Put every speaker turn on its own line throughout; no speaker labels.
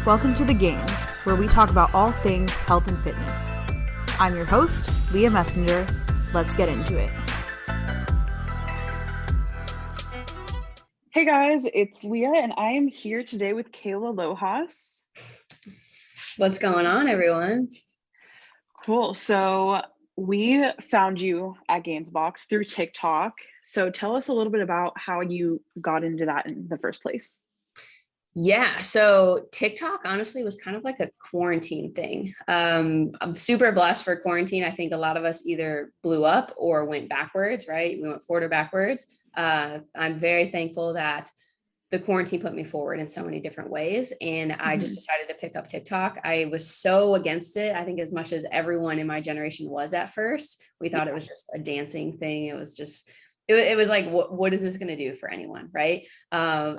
Welcome to the Gainz, where we talk about all things health and fitness. I'm your host, Leah Messenger. Let's get into it. Hey guys, it's Leah and I am here today with Kayla Lojas.
What's going on, everyone?
Cool. So we found you at Gainsbox through TikTok. So tell us a little bit about how you got into that in the first place.
Yeah, so TikTok honestly was kind of like a quarantine thing. I'm super blessed for quarantine. I think a lot of us either blew up or went backwards, right? We went forward or backwards. I'm very thankful that the quarantine put me forward in so many different ways. And I just decided to pick up TikTok. I was so against it. I think as much as everyone in my generation was at first, we thought it was just a dancing thing. It was just, it was like, what is this going to do for anyone? Right.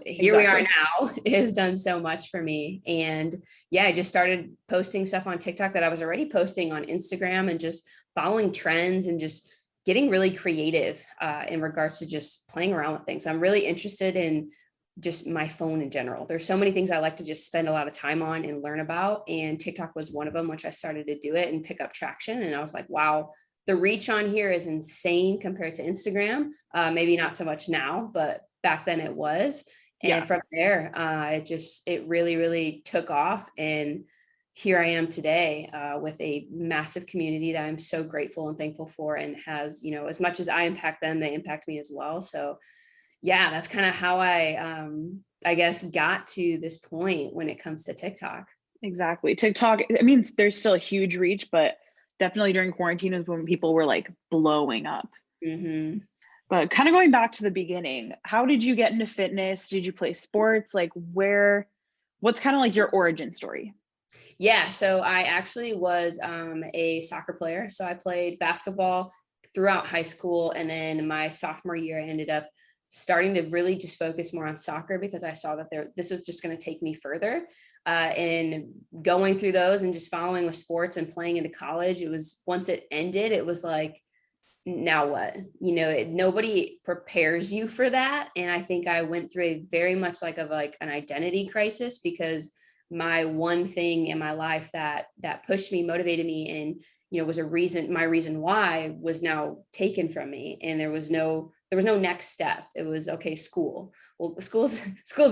Here we are now. It has done so much for me. And yeah, I just started posting stuff on TikTok that I was already posting on Instagram and just following trends and just getting really creative in regards to just playing around with things. I'm really interested in just my phone in general. There's so many things I like to just spend a lot of time on and learn about. And TikTok was one of them, which I started to do it and pick up traction. And I was like, wow, the reach on here is insane compared to Instagram. Maybe not so much now, but back then it was. And from there, it really, really took off. And here I am today with a massive community that I'm so grateful and thankful for, and has, you know, as much as I impact them, they impact me as well. So yeah, that's kind of how I guess got to this point when it comes to TikTok.
Exactly. TikTok, I mean, there's still a huge reach, but definitely during quarantine is when people were like blowing up.
Mm-hmm.
But kind of going back to the beginning, how did you get into fitness? Did you play sports? Like what's kind of like your origin story?
Yeah, so I actually was a soccer player. So I played basketball throughout high school. And then my sophomore year, I ended up starting to really just focus more on soccer because I saw that this was just going to take me further. And going through those and just following with sports and playing into college, it was, once it ended, it was like, now what? You know, nobody prepares you for that. And I think I went through a very much like an identity crisis, because my one thing in my life that pushed me, motivated me, and, you know, was my reason why was now taken from me. And there was no next step. It was, okay, school. Well, school's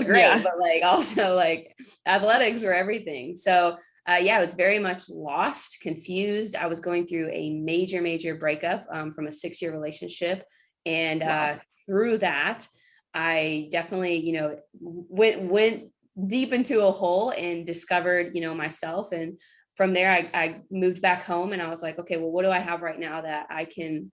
great, but like also like athletics were everything. So I was very much lost, confused. I was going through a major breakup from a 6-year relationship. And through that, I definitely, you know, went deep into a hole and discovered, you know, myself. And from there, I moved back home, and I was like, okay, well, what do I have right now that I can,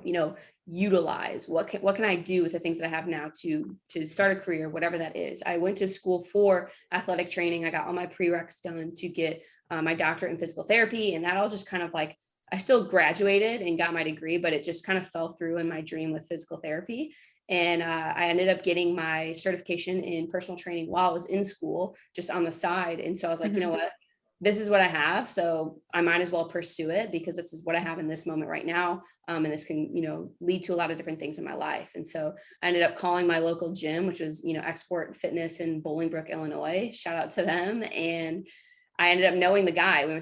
you know, utilize? What can I do with the things that I have now to start a career, whatever that is? I went to school for athletic training. I got all my prereqs done to get my doctorate in physical therapy. And that all just kind of like, I still graduated and got my degree, but it just kind of fell through in my dream with physical therapy. And I ended up getting my certification in personal training while I was in school, just on the side. And so I was like, you know what? This is what I have. So I might as well pursue it, because this is what I have in this moment right now. And this can, you know, lead to a lot of different things in my life. And so I ended up calling my local gym, which was, you know, Export Fitness in Bolingbrook, Illinois. Shout out to them. And I ended up knowing the guy. We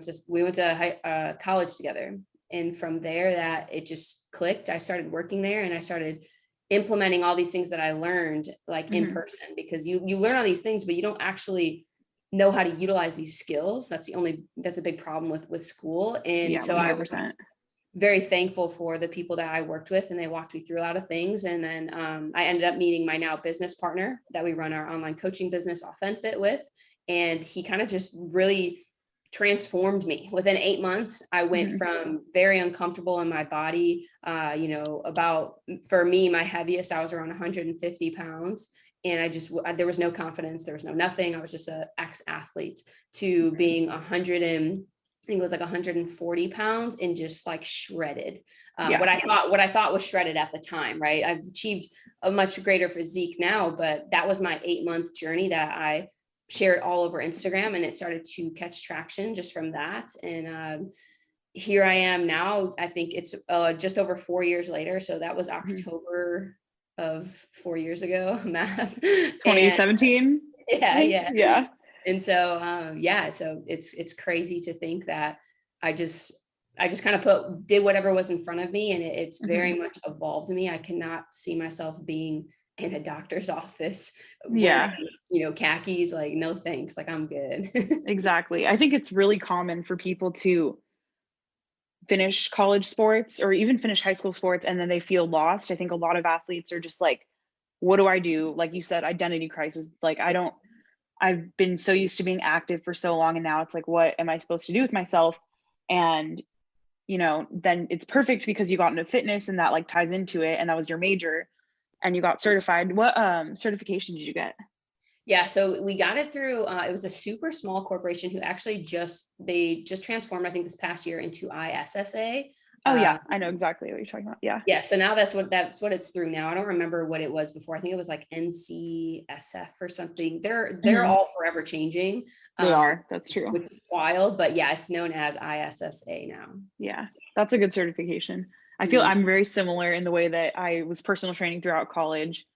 went to college together. And from there, that it just clicked. I started working there, and I started implementing all these things that I learned like in person, because you learn all these things, but you don't actually know how to utilize these skills. That's a big problem with school. And so 100%. I was very thankful for the people that I worked with, and they walked me through a lot of things. And then I ended up meeting my now business partner that we run our online coaching business AuthenFit with. And he kind of just really transformed me. Within 8 months, I went from very uncomfortable in my body, you know, for me, my heaviest, I was around 150 pounds. And there was no confidence. There was no nothing. I was just an ex-athlete, to being 140 pounds and just like shredded. What I thought was shredded at the time, right? I've achieved a much greater physique now, but that was my 8-month journey that I shared all over Instagram, and it started to catch traction just from that. And here I am now. I think it's just over 4 years later. So that was October of 4 years ago, math.
2017.
Yeah. And so, so it's crazy to think that I just kind of did whatever was in front of me, and it's very much evolved me. I cannot see myself being in a doctor's office wearing,
Yeah,
khakis. Like, no thanks. Like, I'm good.
exactly. I think it's really common for people to finish college sports or even finish high school sports and then they feel lost. I think a lot of athletes are just like, what do I do? Like you said, identity crisis. Like, I've been so used to being active for so long and now it's like, what am I supposed to do with myself? And then it's perfect because you got into fitness and that like ties into it and that was your major and you got certified. What certification did you get?
Yeah, so we got it through. It was a super small corporation who actually they just transformed, I think, this past year into ISSA.
Oh yeah, I know exactly what you're talking about. Yeah.
Yeah, so now that's what it's through now. I don't remember what it was before. I think it was like NCSF or something. They're all forever changing.
They are. That's true.
Which is wild, but yeah, it's known as ISSA now.
Yeah, that's a good certification. I feel I'm very similar in the way that I was personal training throughout college.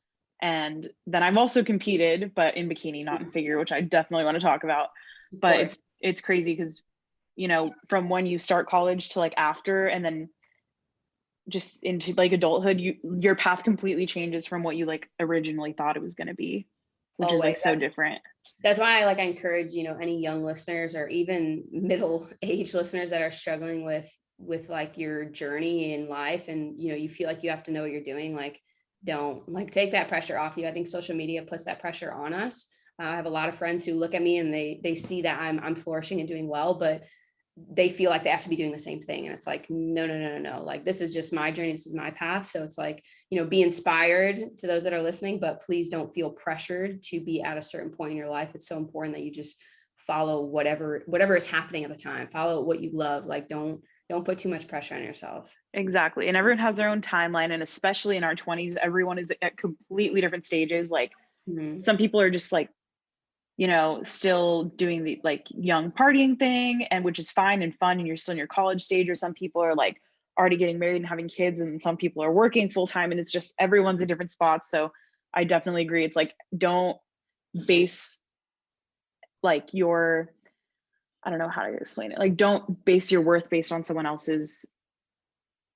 And then I've also competed, but in bikini, not in figure, which I definitely want to talk about. But it's crazy because, from when you start college to like after, and then just into like adulthood, your path completely changes from what you like originally thought it was going to be, which is like so different.
That's why I encourage, any young listeners or even middle-aged listeners that are struggling with like your journey in life and, you feel like you have to know what you're doing. Like, don't take that pressure off you. I think social media puts that pressure on us. I have a lot of friends who look at me and they see that I'm flourishing and doing well, but they feel like they have to be doing the same thing. And it's like, no. Like, this is just my journey. This is my path. So it's like, be inspired to those that are listening, but please don't feel pressured to be at a certain point in your life. It's so important that you just follow whatever is happening at the time. Follow what you love. Like, don't put too much pressure on yourself.
Exactly. And everyone has their own timeline. And especially in our 20s, everyone is at completely different stages. Like some people are just like, still doing the like young partying thing, and which is fine and fun. And you're still in your college stage, or some people are like already getting married and having kids. And some people are working full time, and it's just, everyone's in different spots. So I definitely agree. It's like, don't base like I don't know how to explain it. Like, don't base your worth based on someone else's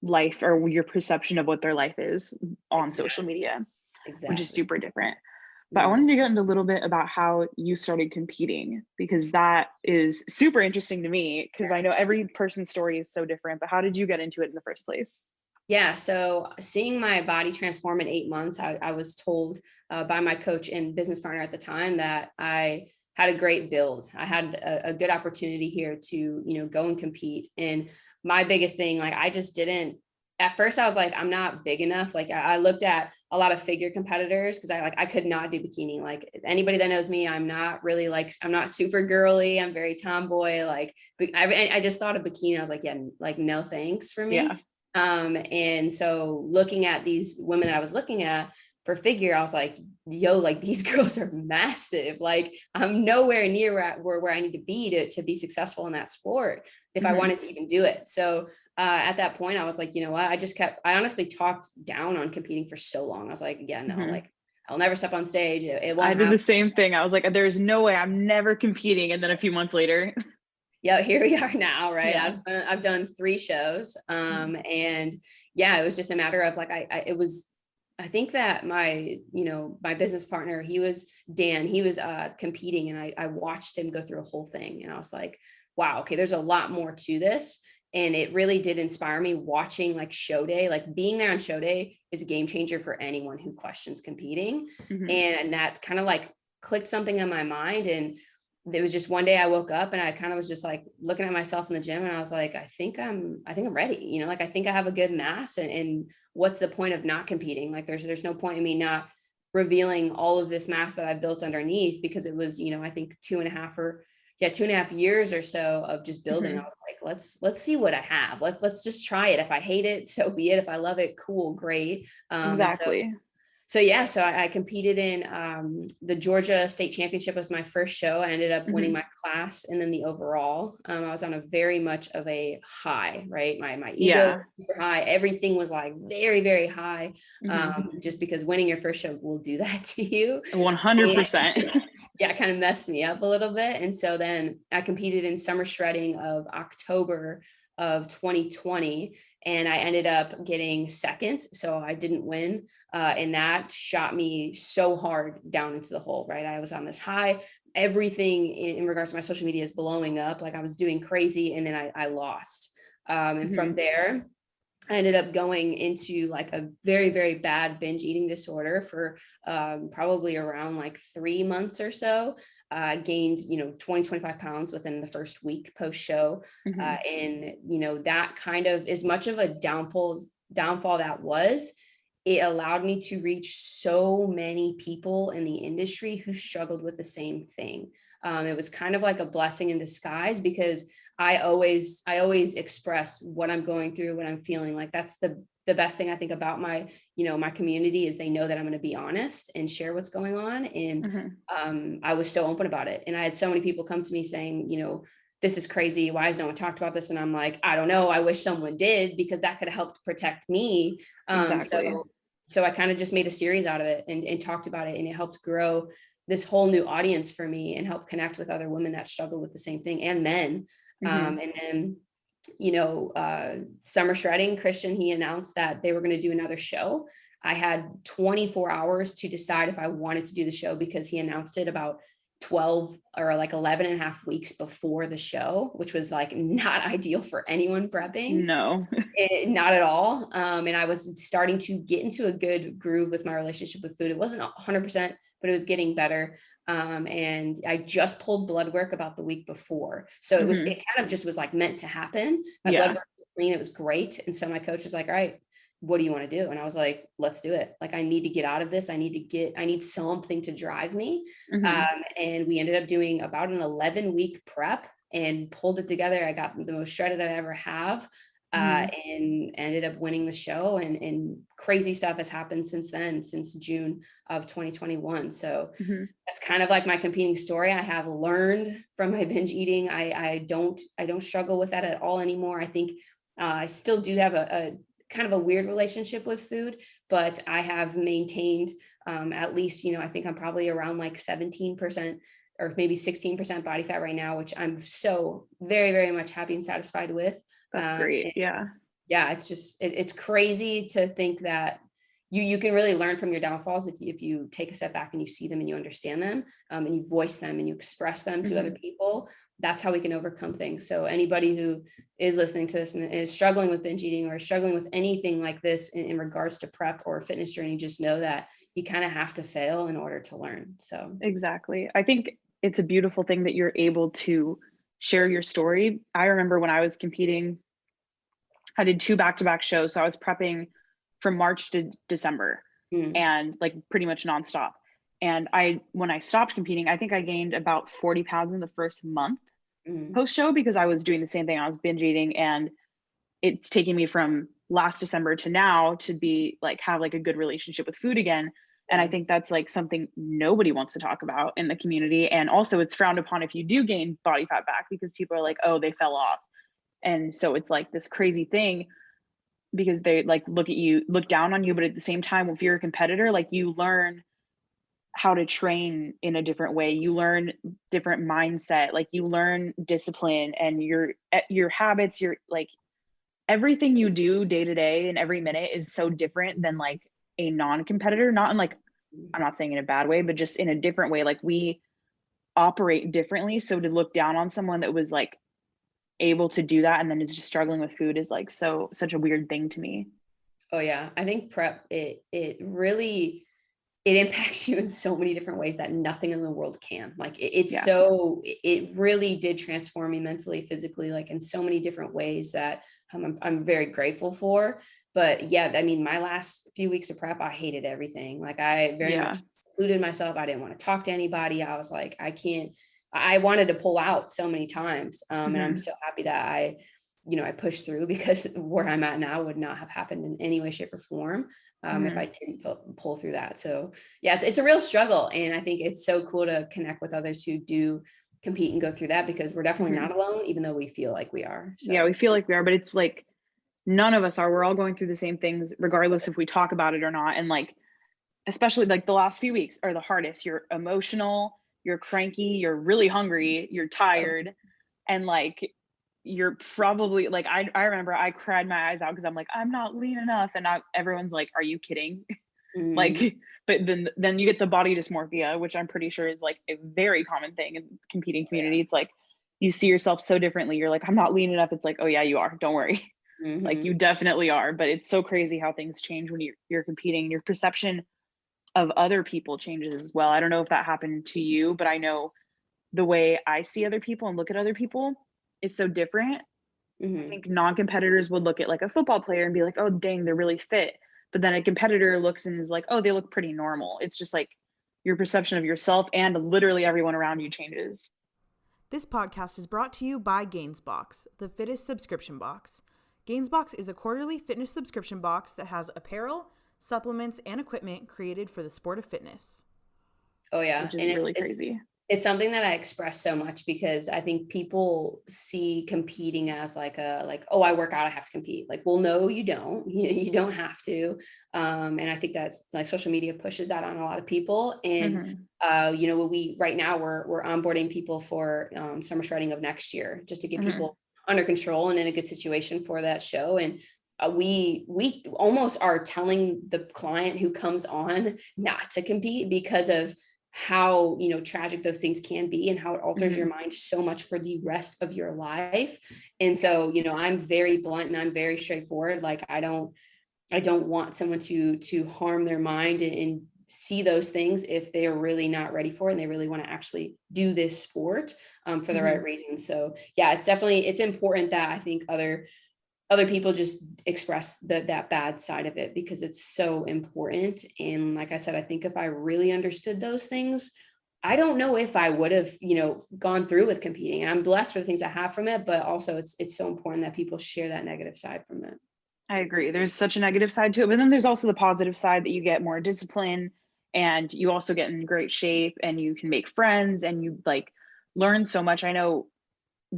life or your perception of what their life is on social media, which is super different. But I wanted to get into a little bit about how you started competing, because that is super interesting to me, because I know every person's story is so different. But how did you get into it in the first place?
Yeah, so seeing my body transform in 8 months, I was told by my coach and business partner at the time that I had a great build. I had a good opportunity here to, go and compete. And my biggest thing, like, I just didn't, at first I was like, I'm not big enough. Like, I looked at a lot of figure competitors because I could not do bikini. Like, anybody that knows me, I'm not super girly. I'm very tomboy. Like, I just thought of bikini. I was like, yeah, like, no thanks for me.
Yeah.
And so looking at these women that I was looking at for figure, I was like, yo, like, these girls are massive. Like, I'm nowhere near where I need to be to be successful in that sport if I wanted to even do it. So at that point, I was like, you know what? I honestly talked down on competing for so long. I was like, yeah, no, like, I'll never step on stage. It won't
I did the same thing. I was like, there's no way, I'm never competing. And then a few months later.
Yeah, here we are now, right?
Yeah.
I've done 3 shows. And yeah, it was just a matter of like, I think that my business partner, he was competing, and I watched him go through a whole thing. And I was like, wow, okay, there's a lot more to this. And it really did inspire me watching like show day. Like, being there on show day is a game changer for anyone who questions competing. And that kind of like clicked something in my mind. And it was just one day I woke up and I kind of was just like looking at myself in the gym, and I was like, I think I'm ready. Like, I think I have a good mass, and what's the point of not competing? Like, there's no point in me not revealing all of this mass that I built underneath, because it was, I think 2.5 years or so of just building. I was like, let's see what I have. Let's just try it. If I hate it, so be it. If I love it, cool, great.
Exactly.
So yeah, so I competed in the Georgia State Championship was my first show. I ended up winning my class and then the overall. I was on a very much of a high, right? My ego was super high. Everything was like very, very high. Just because winning your first show will do that to you.
100%.
Yeah, it kind of messed me up a little bit. And so then I competed in summer shredding of October of 2020, and I ended up getting second. So I didn't win. And that shot me so hard down into the hole, right? I was on this high, everything in regards to my social media is blowing up. Like I was doing crazy, and then I lost. And from there, I ended up going into like a very, very bad binge eating disorder for probably around like 3 months or so. Gained, 20, 25 pounds within the first week post show. And, that kind of, as much of a downfall that was, it allowed me to reach so many people in the industry who struggled with the same thing. It was kind of like a blessing in disguise, because I always express what I'm going through, what I'm feeling. Like that's the best thing I think about my, my community, is they know that I'm going to be honest and share what's going on. And I was so open about it. And I had so many people come to me saying, this is crazy. Why has no one talked about this? And I'm like, I don't know. I wish someone did, because that could have helped protect me.
Exactly.
So I kind of just made a series out of it and talked about it, and it helped grow this whole new audience for me and help connect with other women that struggle with the same thing, and men. And then, summer shredding, Christian, he announced that they were going to do another show. I had 24 hours to decide if I wanted to do the show, because he announced it about 12 or like 11 and a half weeks before the show, which was like not ideal for anyone prepping.
No.
Not at all. And I was starting to get into a good groove with my relationship with food. It wasn't 100%, but it was getting better. And I just pulled blood work about the week before. So it kind of just was like meant to happen. My blood work was clean. It was great. And so my coach was like, all right, what do you want to do? And I was like, let's do it. Like, I need to get out of this. I need something to drive me. And we ended up doing about an 11-week prep and pulled it together. I got the most shredded I ever have. And ended up winning the show, and crazy stuff has happened since then, since June of 2021. So that's kind of like my competing story. I have learned from my binge eating. I don't struggle with that at all anymore. I think I still do have a kind of a weird relationship with food, but I have maintained at least, I think I'm probably around like 17% or maybe 16% body fat right now, which I'm so very, very much happy and satisfied with.
That's great. Yeah.
It's just, it's crazy to think that you can really learn from your downfalls if you take a step back and you see them and you understand them, and you voice them and you express them to other people. That's how we can overcome things. So anybody who is listening to this and is struggling with binge eating or struggling with anything like this in regards to prep or fitness journey, just know that you kind of have to fail in order to learn. So
exactly. I think it's a beautiful thing that you're able to share your story. I remember when I was competing, I did 2 back-to-back shows. So I was prepping from March to December and like pretty much nonstop. And when I stopped competing, I think I gained about 40 pounds in the first month post show, because I was doing the same thing. I was binge eating, and it's taking me from last December to now to be like, have like a good relationship with food again. And I think that's like something nobody wants to talk about in the community. And also it's frowned upon if you do gain body fat back, because people are like, oh, they fell off. And so it's like this crazy thing, because they like look down on you. But at the same time, if you're a competitor, like you learn how to train in a different way. You learn different mindset, like you learn discipline, and your habits, your like everything you do day to day and every minute is so different than like a non-competitor, not in like, I'm not saying in a bad way, but just in a different way. Like we operate differently. So to look down on someone that was like able to do that and then is just struggling with food is like such a weird thing to me.
Oh yeah. I think prep, it really, it impacts you in so many different ways that nothing in the world can. Like it really did transform me mentally, physically, like in so many different ways that I'm very grateful for. But yeah, I mean, my last few weeks of prep, I hated everything. Like I very much secluded myself. I didn't want to talk to anybody. I was like, I wanted to pull out so many times. And I'm so happy that I pushed through, because where I'm at now would not have happened in any way, shape, or form if I didn't pull through that. So yeah, it's a real struggle. And I think it's so cool to connect with others who do compete and go through that, because we're definitely not alone, even though we feel like we are. So.
Yeah, we feel like we are, but it's like none of us are. We're all going through the same things, regardless if we talk about it or not. And like, especially like the last few weeks are the hardest. You're emotional, you're cranky, you're really hungry, you're tired, and like you're probably like, I remember I cried my eyes out because I'm like, I'm not lean enough, and everyone's like, are you kidding? Like, but then you get the body dysmorphia, which I'm pretty sure is like a very common thing in the competing community. It's like you see yourself so differently. You're like, I'm not lean enough. It's like, oh yeah, you are, don't worry. Like you definitely are. But it's so crazy how things change when you're competing. Your perception of other people changes as well. I don't know if that happened to you, but I know the way I see other people and look at other people is so different. I think non-competitors would look at like a football player and be like, oh dang, they're really fit. But then a competitor looks and is like, oh, they look pretty normal. It's just like your perception of yourself and literally everyone around you changes.
This podcast is brought to you by Gainz, the fittest subscription box. Gainz is a quarterly fitness subscription box that has apparel, supplements, and equipment created for the sport of fitness.
Oh yeah.
Which is really crazy.
It's something that I express so much, because I think people see competing as oh, I work out, I have to compete. Like, well, no, you don't. You don't have to. And I think that's like social media pushes that on a lot of people. And right now we're onboarding people for summer shredding of next year, just to get people under control and in a good situation for that show. And we almost are telling the client who comes on not to compete, because of how tragic those things can be, and how it alters your mind so much for the rest of your life. And so I'm very blunt and I'm very straightforward. Like, I don't want someone to harm their mind and see those things if they are really not ready for it and they really want to actually do this sport for the right reasons. So yeah, it's important that I think other people just express that bad side of it, because it's so important. And like I said, I think if I really understood those things, I don't know if I would have, gone through with competing. And I'm blessed for the things I have from it, but also it's so important that people share that negative side from it.
I agree. There's such a negative side to it, but then there's also the positive side that you get more discipline, and you also get in great shape, and you can make friends, and you like learn so much. I know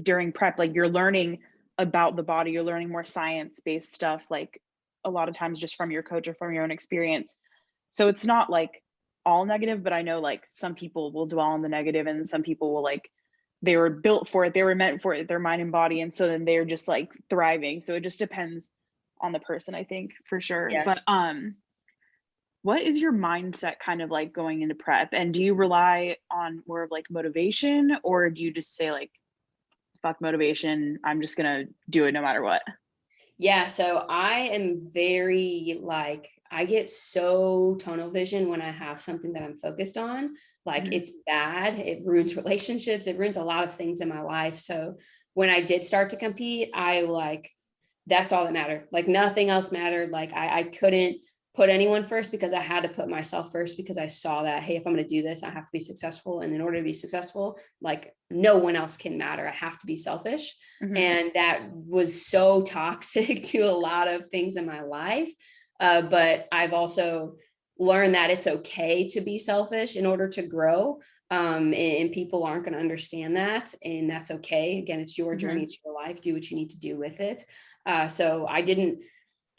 during prep, like you're learning about the body, you're learning more science-based stuff, like a lot of times just from your coach or from your own experience. So it's not like all negative, but I know like some people will dwell on the negative, and some people will like, they were built for it, they were meant for it, their mind and body, and so then they're just like thriving. So it just depends on the person, I think, for sure. Yeah. But what is your mindset kind of like going into prep? And do you rely on more of like motivation, or do you just say like, fuck motivation, I'm just gonna do it no matter what?
Yeah, so I am very I get so tunnel vision when I have something that I'm focused on. Like it's bad, it ruins relationships, it ruins a lot of things in my life. So when I did start to compete, that's all that mattered. Like nothing else mattered. Like I couldn't put anyone first, because I had to put myself first, because I saw that, hey, if I'm going to do this, I have to be successful. And in order to be successful, like no one else can matter. I have to be selfish. And that was so toxic to a lot of things in my life. But I've also learned that it's okay to be selfish in order to grow. And people aren't going to understand that. And that's okay. Again, it's your journey, it's your life. Do what you need to do with it. So I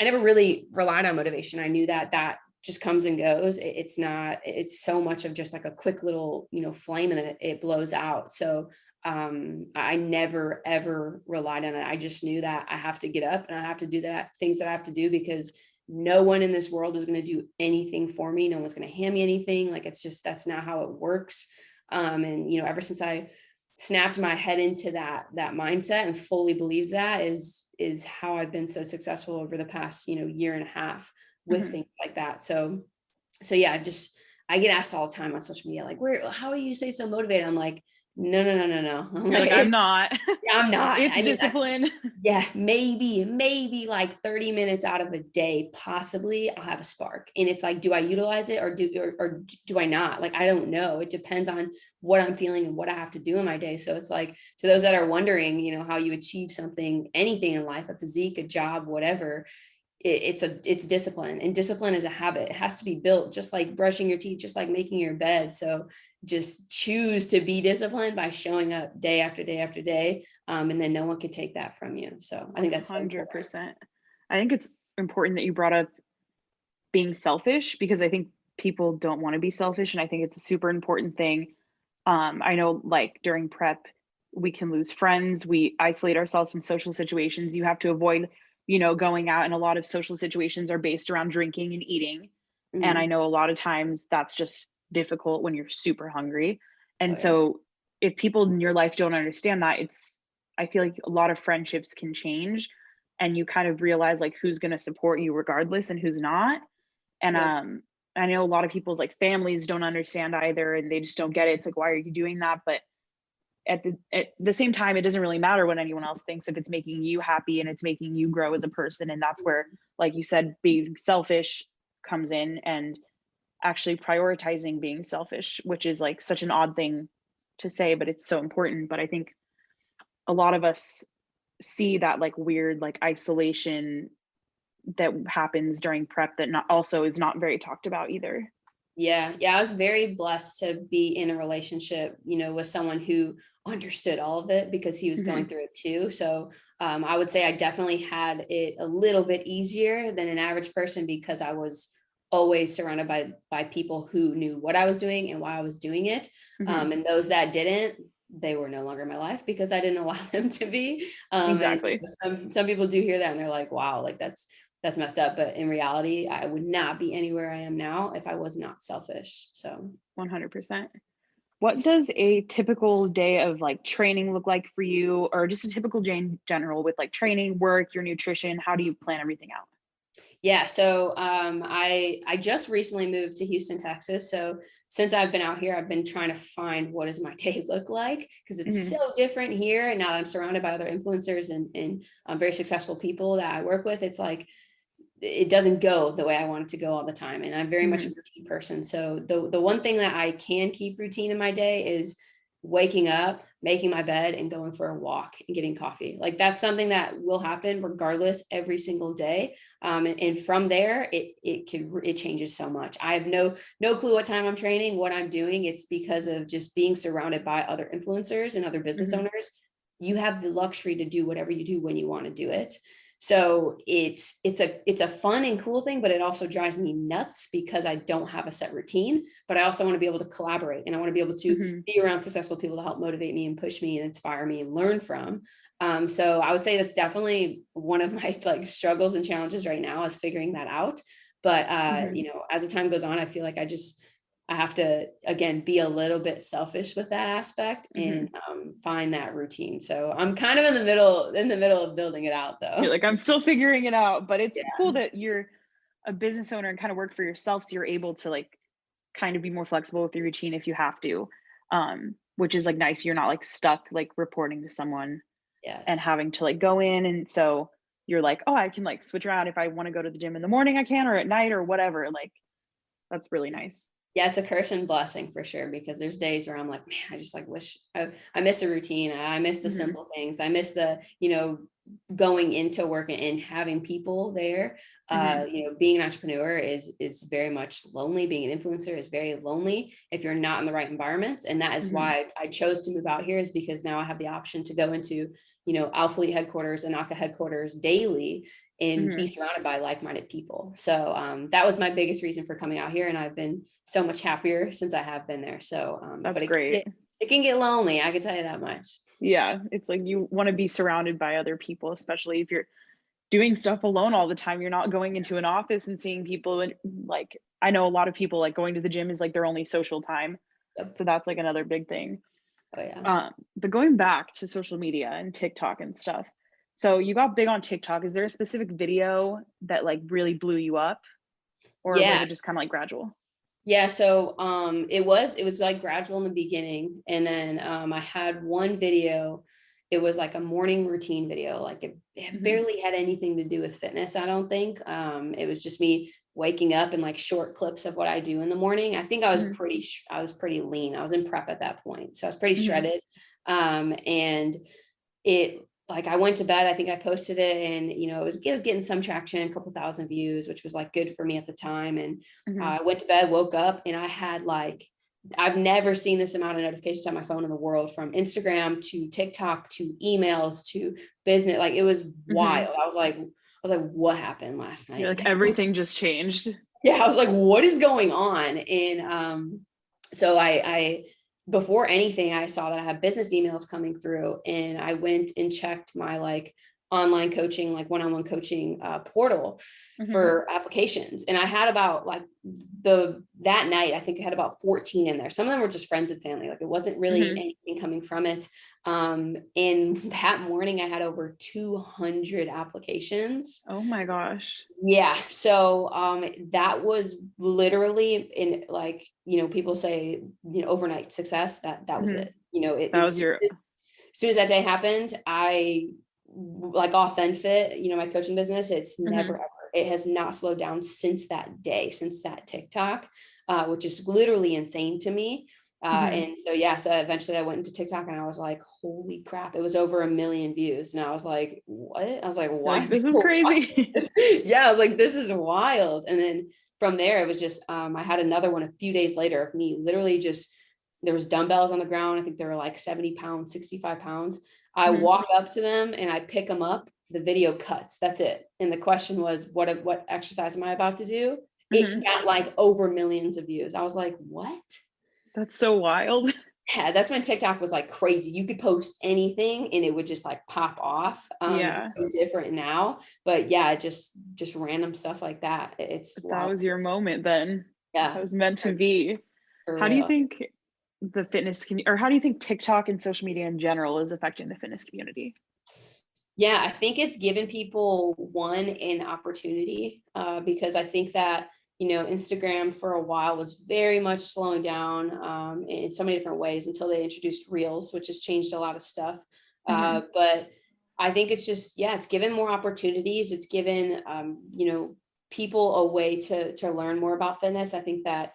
never really relied on motivation. I knew that just comes and goes. It's so much of just like a quick little, flame, and then it blows out. So I never, ever relied on it. I just knew that I have to get up and I have to do things that I have to do, because no one in this world is going to do anything for me. No one's going to hand me anything. Like, that's not how it works. And, ever since I snapped my head into that mindset and fully believed that is how I've been so successful over the past, year and a half with things like that. So yeah, I get asked all the time on social media, like, how are you stay so motivated? I'm like, no. I'm
You're like, I'm not.
I'm not.
It's
I mean,
discipline.
yeah, maybe like 30 minutes out of a day, possibly I'll have a spark. And it's like, do I utilize it or do I not? Like, I don't know. It depends on what I'm feeling and what I have to do in my day. So it's like, to those that are wondering, you know, how you achieve something, anything in life, a physique, a job, whatever, it's discipline, and discipline is a habit. It has to be built, just like brushing your teeth, just like making your bed. So just choose to be disciplined by showing up day after day after day. And then no one can take that from you. So I think that's
100%. I think it's important that you brought up being selfish, because I think people don't want to be selfish. And I think it's a super important thing. I know, like, during prep, we can lose friends. We isolate ourselves from social situations. You have to avoid, going out, and a lot of social situations are based around drinking and eating. And I know a lot of times that's just difficult when you're super hungry. And so if people in your life don't understand that, I feel like a lot of friendships can change, and you kind of realize like who's going to support you regardless and who's not. And I know a lot of people's like families don't understand either, and they just don't get it. It's like, why are you doing that? But at the same time, it doesn't really matter what anyone else thinks if it's making you happy and it's making you grow as a person. And that's where, like you said, being selfish comes in, and actually prioritizing being selfish, which is like such an odd thing to say, but it's so important. But I think a lot of us see that like weird like isolation that happens during prep that is not very talked about either.
Yeah. I was very blessed to be in a relationship, with someone who understood all of it, because he was going through it too. So I would say I definitely had it a little bit easier than an average person, because I was always surrounded by people who knew what I was doing and why I was doing it. And those that didn't, they were no longer in my life because I didn't allow them to be.
Exactly.
And some people do hear that and they're like, wow, like that's messed up. But in reality, I would not be anywhere I am now if I was not selfish. So
100%. What does a typical day of like training look like for you, or just a typical day in general with like training, work, your nutrition? How do you plan everything out?
Yeah. So I just recently moved to Houston, Texas. So since I've been out here, I've been trying to find what does my day look like, because it's so different here. And now that I'm surrounded by other influencers and very successful people that I work with, it's like, it doesn't go the way I want it to go all the time. And I'm very much a routine person. So the one thing that I can keep routine in my day is waking up, making my bed, and going for a walk and getting coffee. Like that's something that will happen regardless every single day. And from there, it changes so much. I have no clue what time I'm training, what I'm doing. It's because of just being surrounded by other influencers and other business owners. You have the luxury to do whatever you do when you want to do it. So it's a fun and cool thing, but it also drives me nuts because I don't have a set routine, but I also want to be able to collaborate, and I want to be able to be around successful people to help motivate me and push me and inspire me and learn from. So I would say that's definitely one of my like struggles and challenges right now, is figuring that out. But as the time goes on, I feel like I have to, again, be a little bit selfish with that aspect and find that routine. So I'm kind of in the middle of building it out though.
You're like, I'm still figuring it out, but it's cool that you're a business owner and kind of work for yourself. So you're able to like kind of be more flexible with your routine if you have to, which is like nice. You're not like stuck, like reporting to someone and having to like go in. And so you're like, oh, I can like switch around. If I want to go to the gym in the morning, I can, or at night or whatever. Like, that's really nice.
Yeah, it's a curse and blessing for sure, because there's days where I'm like, man, I just like wish I miss a routine. I miss the simple things. I miss the, going into work and having people there. Being an entrepreneur is very much lonely. Being an influencer is very lonely if you're not in the right environments. And that is why I chose to move out here, is because now I have the option to go into, Alphalete headquarters, Anaka headquarters daily, and be surrounded by like-minded people. So that was my biggest reason for coming out here. And I've been so much happier since I have been there. So
that's great.
It can get lonely. I can tell you that much.
Yeah. It's like, you want to be surrounded by other people, especially if you're doing stuff alone all the time. You're not going into an office and seeing people. And like, I know a lot of people like going to the gym is like their only social time. So that's like another big thing.
Oh yeah.
But going back to social media and TikTok and stuff. So you got big on TikTok. Is there a specific video that like really blew you up, or was it just kind of like gradual?
Yeah. So it was like gradual in the beginning. And then I had one video. It was like a morning routine video. Like it barely had anything to do with fitness, I don't think. It was just me waking up and like short clips of what I do in the morning. I think I was pretty lean. I was in prep at that point. So I was pretty shredded. And it, like, I went to bed, I think I posted it, and, you know, it was getting some traction, a couple thousand views, which was like good for me at the time. And I went to bed, woke up, and I had like, I've never seen this amount of notifications on my phone in the world, from Instagram to TikTok to emails to business. Like, it was wild. I was like, what happened last night?
You're like, everything just changed.
Yeah. I was like, what is going on? And so I before anything, I saw that I had business emails coming through, and I went and checked my like online coaching, like one-on-one coaching portal for applications. And I had about like that night, I think I had about 14 in there. Some of them were just friends and family. Like, it wasn't really anything coming from it. And that morning I had over 200 applications.
Oh my gosh.
Yeah. So that was literally, in like, you know, people say, you know, overnight success, that was it. You know,
that was
as soon as that day happened, I like AuthenFit, you know, my coaching business, it's never ever, it has not slowed down since that day, since that TikTok, which is literally insane to me. And so, yeah, so eventually I went into TikTok, and I was like, holy crap, it was over 1 million views. And I was like, what? I was like, why?
Like, this is crazy.
Yeah. I was like, this is wild. And then from there, it was just, I had another one a few days later of me literally just, there was dumbbells on the ground. I think they were like 70 pounds, 65 pounds. I walk up to them and I pick them up. The video cuts. That's it. And the question was, what exercise am I about to do? It got like over millions of views. I was like, what?
That's so wild.
Yeah, that's when TikTok was like crazy. You could post anything and it would just like pop off. It's so different now, but yeah, just random stuff like that.
That was your moment then.
Yeah,
that was meant to be.
How
do you think the fitness community, or how do you think TikTok and social media in general is affecting the fitness community?
Yeah, I think it's given people an opportunity, because I think that, you know, Instagram for a while was very much slowing down in so many different ways until they introduced Reels, which has changed a lot of stuff. But I think it's just, yeah, it's given more opportunities. It's given, you know, people a way to learn more about fitness. I think that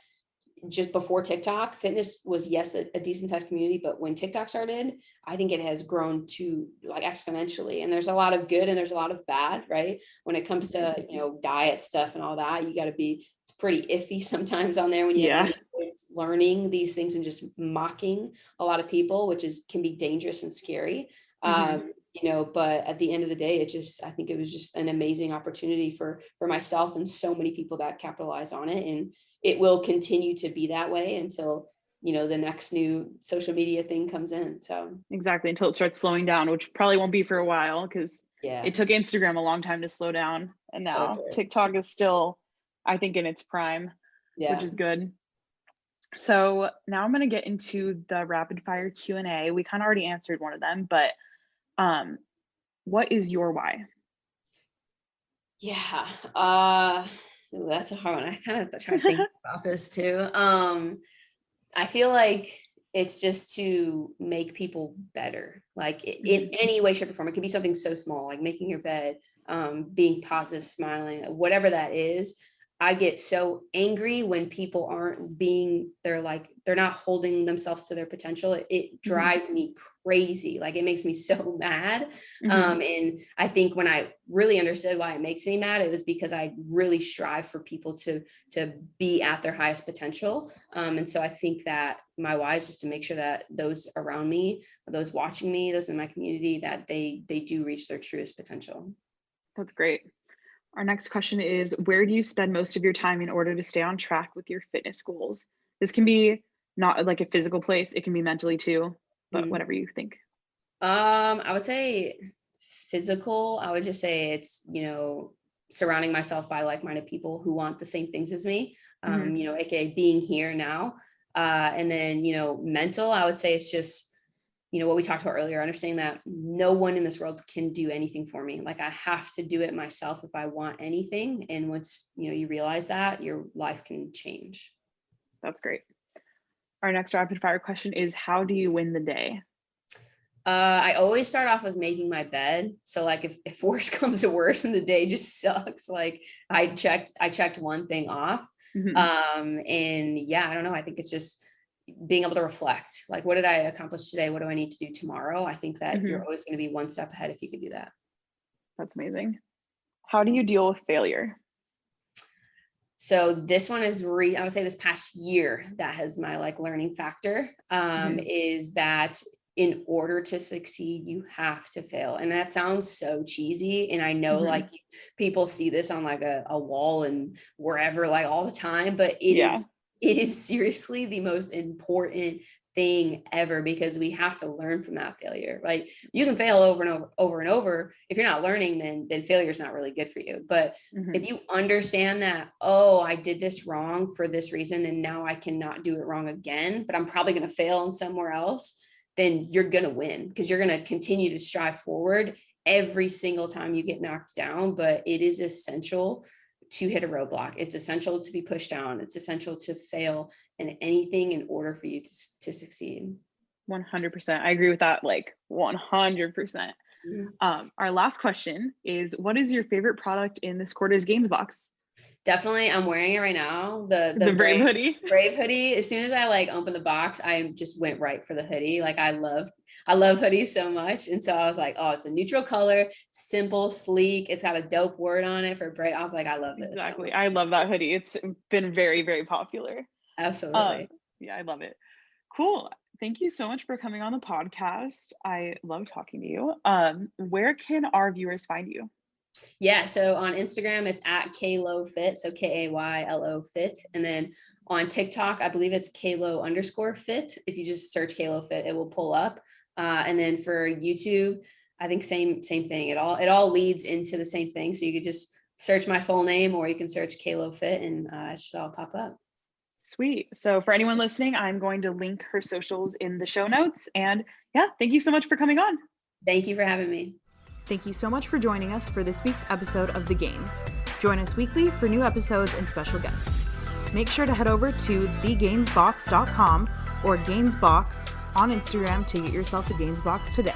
just before TikTok, fitness was, yes, a decent sized community, but when TikTok started, I think it has grown to like exponentially. And there's a lot of good and there's a lot of bad, right? When it comes to, you know, diet stuff and all that, you got to be, it's pretty iffy sometimes on there when you have kids learning these things and just mocking a lot of people, which can be dangerous and scary. You know, but at the end of the day, I think it was just an amazing opportunity for myself and so many people that capitalize on it. And it will continue to be that way until, you know, the next new social media thing comes in. So
exactly, until it starts slowing down, which probably won't be for a while, because it took Instagram a long time to slow down, and now TikTok is still, I think, in its prime, which is good. So now I'm going to get into the rapid fire Q&A. We kind of already answered one of them, but what is your why?
Yeah, that's a hard one. I kind of try to think about this too. I feel like it's just to make people better, like in any way, shape, or form. It could be something so small, like making your bed, being positive, smiling, whatever that is. I get so angry when people aren't they're not holding themselves to their potential. It drives me crazy. Like, it makes me so mad. And I think when I really understood why it makes me mad, it was because I really strive for people to be at their highest potential. And so I think that my why is just to make sure that those around me, those watching me, those in my community, that they do reach their truest potential.
That's great. Our next question is, where do you spend most of your time in order to stay on track with your fitness goals? This can be not like a physical place. It can be mentally too, but whatever you think.
I would say physical. I would just say it's, you know, surrounding myself by like-minded people who want the same things as me, you know, AKA being here now. And then, you know, mental, I would say it's just, you know, what we talked about earlier, understanding that no one in this world can do anything for me. Like, I have to do it myself if I want anything. And once, you know, you realize that, your life can change.
That's great. Our next rapid fire question is, how do you win the day?
I always start off with making my bed. So like if worse comes to worse and the day just sucks, like I checked one thing off. And yeah, I don't know. I think it's just being able to reflect, like, what did I accomplish today? What do I need to do tomorrow? I think that you're always going to be one step ahead if you could do that.
That's amazing. How do you deal with failure?
So this one is I would say this past year that has my like learning factor, is that in order to succeed, you have to fail. And that sounds so cheesy. And I know like people see this on like a wall and wherever, like all the time, but it is seriously the most important thing ever, because we have to learn from that failure. Like you can fail over and over and over. If you're not learning, then failure is not really good for you. But if you understand that, oh, I did this wrong for this reason, and now I cannot do it wrong again, but I'm probably going to fail in somewhere else, then you're going to win, because you're going to continue to strive forward every single time you get knocked down. But it is essential to hit a roadblock. It's essential to be pushed down. It's essential to fail in anything in order for you to succeed.
100%. I agree with that. Like 100%. Our last question is, what is your favorite product in this quarter's Gainz box?
Definitely. I'm wearing it right now. The
Brave hoodie.
Brave hoodie. As soon as I like opened the box, I just went right for the hoodie. Like I love hoodies so much. And so I was like, oh, it's a neutral color, simple, sleek. It's got a dope word on it for Brave. I was like, I love this.
Exactly. I love that hoodie. It's been very, very popular.
Absolutely.
Yeah, I love it. Cool. Thank you so much for coming on the podcast. I love talking to you. Where can our viewers find you?
Yeah, so on Instagram, it's at KayloFit, so KAYLO fit. And then on TikTok, I believe it's Kaylo_fit. If you just search KayloFit, it will pull up. And then for YouTube, I think same thing. It all leads into the same thing. So you could just search my full name, or you can search KayloFit, and it should all pop up.
Sweet. So for anyone listening, I'm going to link her socials in the show notes. And yeah, thank you so much for coming on.
Thank you for having me.
Thank you so much for joining us for this week's episode of The Gainz. Join us weekly for new episodes and special guests. Make sure to head over to thegainzbox.com or Gainzbox on Instagram to get yourself a Gainz box today.